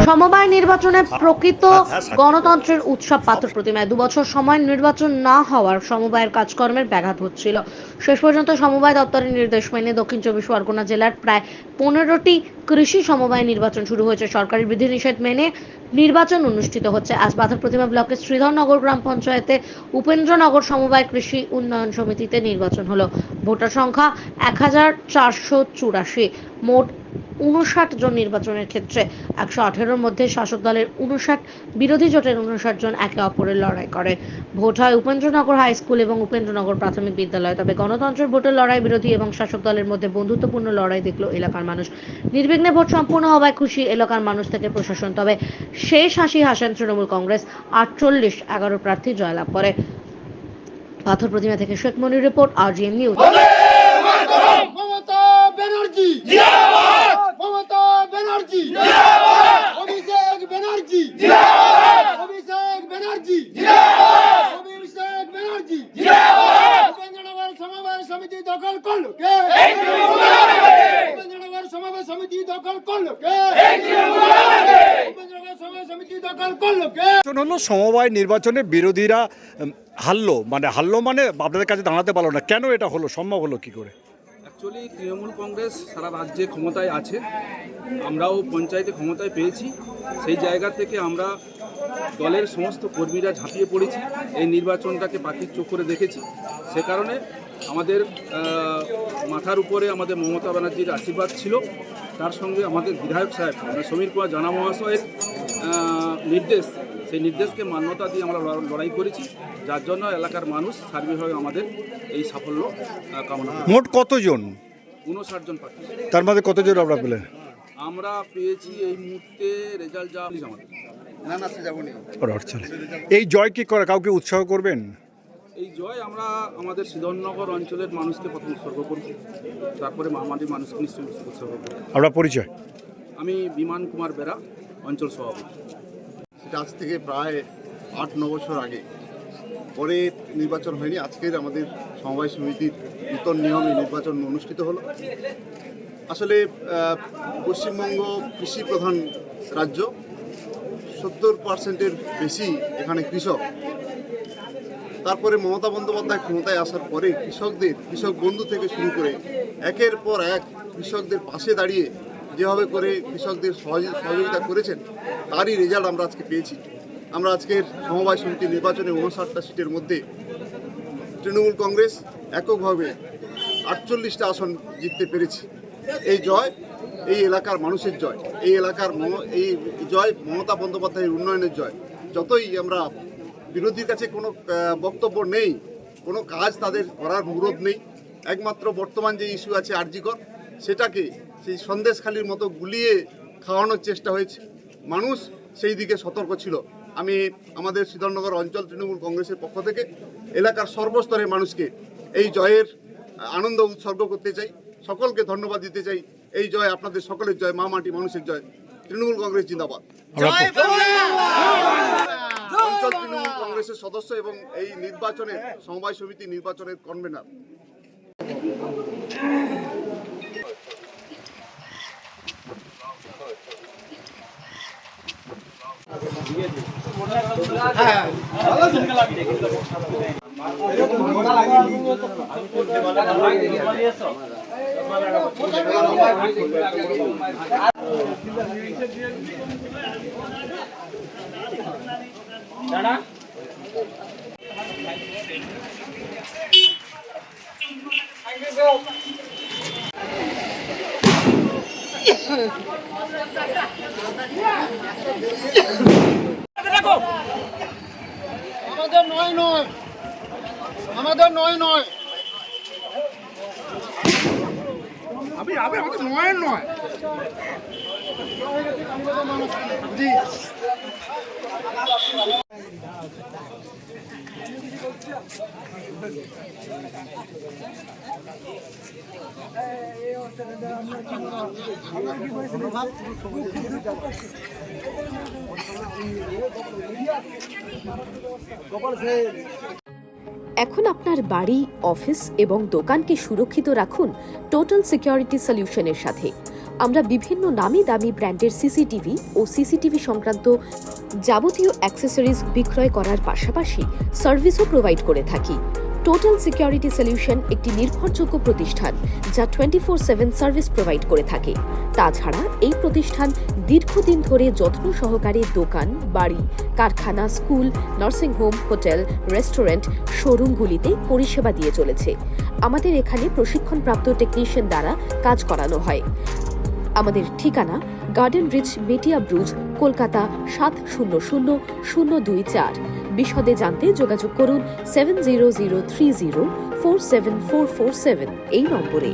সমবায় নির্বাচনে প্রকৃত গণতন্ত্রের উৎসব পাথর প্রতিমায় 2 বছর সময় নির্বাচন না হওয়ার সমবায়ের কাজকর্মের ব্যাঘাত হচ্ছিল। শেষ পর্যন্ত সমবায় দপ্তরের নির্দেশ মেনে দক্ষিণ 24 পরগনা জেলার প্রায় 15টি কৃষি সমবায় নির্বাচন শুরু হয়েছে। সরকারি বিধিনিষেধ মেনে নির্বাচন অনুষ্ঠিত হচ্ছে। আজ পাথর প্রতিমা ব্লকের শ্রীধরনগর গ্রাম পঞ্চায়েতে উপেন্দ্রনগর সমবায় কৃষি উন্নয়ন সমিতিতে নির্বাচন হলো। ভোটার সংখ্যা 1484। মোট 59 জন নির্বাচনের ক্ষেত্রে 118-র মধ্যে শাসক দলের 59, বিরোধী জোটের 59 জন একে অপরের লড়াই করে। ভোট হয় উপেন্দ্রনগর হাই স্কুল এবং উপেন্দ্রনগর প্রাথমিক বিদ্যালয়। তবে গণতন্ত্রের ভোটের লড়াই বিরোধী এবং শাসক দলের মধ্যে বন্ধুত্বপূর্ণ লড়াই দেখল এলাকার মানুষ। নির্বিঘ্নে ভোট সম্পূর্ণ হওয়ায় খুশি এলাকার মানুষ থেকে প্রশাসন। তবে শেষ হাসি হাসেন তৃণমূল কংগ্রেস। 48-11 প্রার্থী জয়লাভ করে। পাথর প্রতিমা থেকে Sheikh Monir report, RGM news. Mamata Banerjee জিন্দাবাদ, মমতা ব্যানার্জি জিন্দাবাদ, অভিষেক ব্যানার্জি জিন্দাবাদ, অভিষেক ব্যানার্জি জিন্দাবাদ, অভিষেক ব্যানার্জি জিন্দাবাদ। উপেন্দ্রনগর সমবায় সমিতি দখল করলো কে? এই তৃণমূল কংগ্রেস। উপেন্দ্রনগর সমবায় সমিতি দখল করলো কে? এই তৃণমূল কংগ্রেস। উপেন্দ্রনগর সমবায় সমিতি দখল করলো কে? হলো সমবায় নির্বাচনে বিরোধীরা হারলো মানে আপনাদের কাছে দাঁড়াতে পারলো না, কেন এটা হলো, সম্ভব হলো কি করে? অ্যাকচুয়ালি তৃণমূল কংগ্রেস সারা রাজ্যে ক্ষমতায় আছে, আমরাও পঞ্চায়েতে ক্ষমতায় পেয়েছি। সেই জায়গা থেকে আমরা দলের সমস্ত কর্মীরা ঝাঁপিয়ে পড়েছি, এই নির্বাচনটাকে পাখির চোখ করে দেখেছি। সে কারণে আমাদের মাথার উপরে আমাদের মমতা ব্যানার্জির আশীর্বাদ ছিল, তার সঙ্গে আমাদের বিধায়ক সাহেব সমীর কুমার জানা মহাশয়ের নির্দেশ, সেই নির্দেশকে মান্যতা দিয়ে আমরা লড়াই করেছি, যার জন্য এলাকার মানুষ সার্বিকভাবে আমাদের এই সাফল্য কামনা করে। মোট কতজন? 59 জন প্রার্থী। তার মধ্যে কতজন আমরা পেলেন? আমরা পেয়েছি এই মুহূর্তে রেজাল্ট যা আমাদের এই জয় কি করে, কাউকে উৎসাহ করবেন? এই জয় আমরা আমাদের শ্রীধরনগর অঞ্চলের মানুষকে প্রথম উৎসর্গ করব, তারপরে মামাটির মানুষকে নিশ্চয়ই উৎসর্গ করব। আমরা পরিচয়, আমি বিমান কুমার বেরা, অঞ্চল সভাপতি। সেটা আজ থেকে প্রায় 8-9 বছর আগে, পরে নির্বাচন হয়নি। আজকের আমাদের সমবায় সমিতির নূতন নিয়মে নির্বাচন অনুষ্ঠিত হলো। আসলে পশ্চিমবঙ্গ কৃষি প্রধান রাজ্য, 70%-এর বেশি এখানে কৃষক। তারপরে মমতা বন্দ্যোপাধ্যায় ক্ষমতায় আসার পরে কৃষক বন্ধু থেকে শুরু করে একের পর এক কৃষকদের পাশে দাঁড়িয়ে যেভাবে করে কৃষকদের সহযোগিতা করেছেন, তারই রেজাল্ট আমরা আজকে পেয়েছি। আমরা আজকের সমবায় সমিতির নির্বাচনে 59টা সিটের মধ্যে তৃণমূল কংগ্রেস এককভাবে 48টা আসন জিততে পেরেছি। এই জয় এই এলাকার মানুষের জয়, এই এলাকার এই জয় মমতা বন্দ্যোপাধ্যায়ের উন্নয়নের জয়। যতই আমরা বিরোধীর কাছে কোনো বক্তব্য নেই, কোনো কাজ তাদের করার মুরদ নেই, একমাত্র বর্তমান যে ইস্যু আছে আরজিকর, সেটাকে সেই সন্দেশখালির মতো গুলিয়ে খাওয়ানোর চেষ্টা হয়েছে। মানুষ সেই দিকে সতর্ক ছিল। আমি আমাদের শ্রীধরনগর অঞ্চল তৃণমূল কংগ্রেসের পক্ষ থেকে এলাকার সর্বস্তরের মানুষকে এই জয়ের আনন্দ উৎসর্গ করতে চাই, সকলকে ধন্যবাদ দিতে চাই। এই জয় আপনাদের সকলের জয়, মা মাটি মানুষের জয়। তৃণমূল কংগ্রেস জিন্দাবাদ। অঞ্চল তৃণমূল কংগ্রেসের সদস্য এবং এই নির্বাচনের সমবায় সমিতি নির্বাচনের কনভেনার। আমাদের নয় জি। এখন আপনার বাড়ি, অফিস এবং দোকানকে সুরক্ষিত রাখুন টোটাল সিকিউরিটি সলিউশনের সাথে। আমরা বিভিন্ন নামি দামি ব্র্যান্ডের সিসিটিভি ও সিসিটিভি সংক্রান্ত যাবতীয় অ্যাক্সেসরিজ বিক্রয় করার পাশাপাশি সার্ভিসও প্রোভাইড করে থাকি। টোটাল সিকিউরিটি সলিউশন একটি নির্ভরযোগ্য প্রতিষ্ঠান যা 24/7 সার্ভিস প্রোভাইড করে থাকে। তাছাড়া এই প্রতিষ্ঠান দীর্ঘদিন ধরে যত্ন সহকারে দোকান, বাড়ি, কারখানা, স্কুল, নার্সিংহোম, হোটেল, রেস্টুরেন্ট, শোরুমগুলিতে পরিষেবা দিয়ে চলেছে। আমাদের এখানে প্রশিক্ষণপ্রাপ্ত টেকনিশিয়ান দ্বারা কাজ করানো হয়। আমাদের ঠিকানা গার্ডেন রিচ, মেটিয়া ব্রুজ, কলকাতা 700024। বিশদে জানতে যোগাযোগ করুন 7003047447 এই নম্বরে।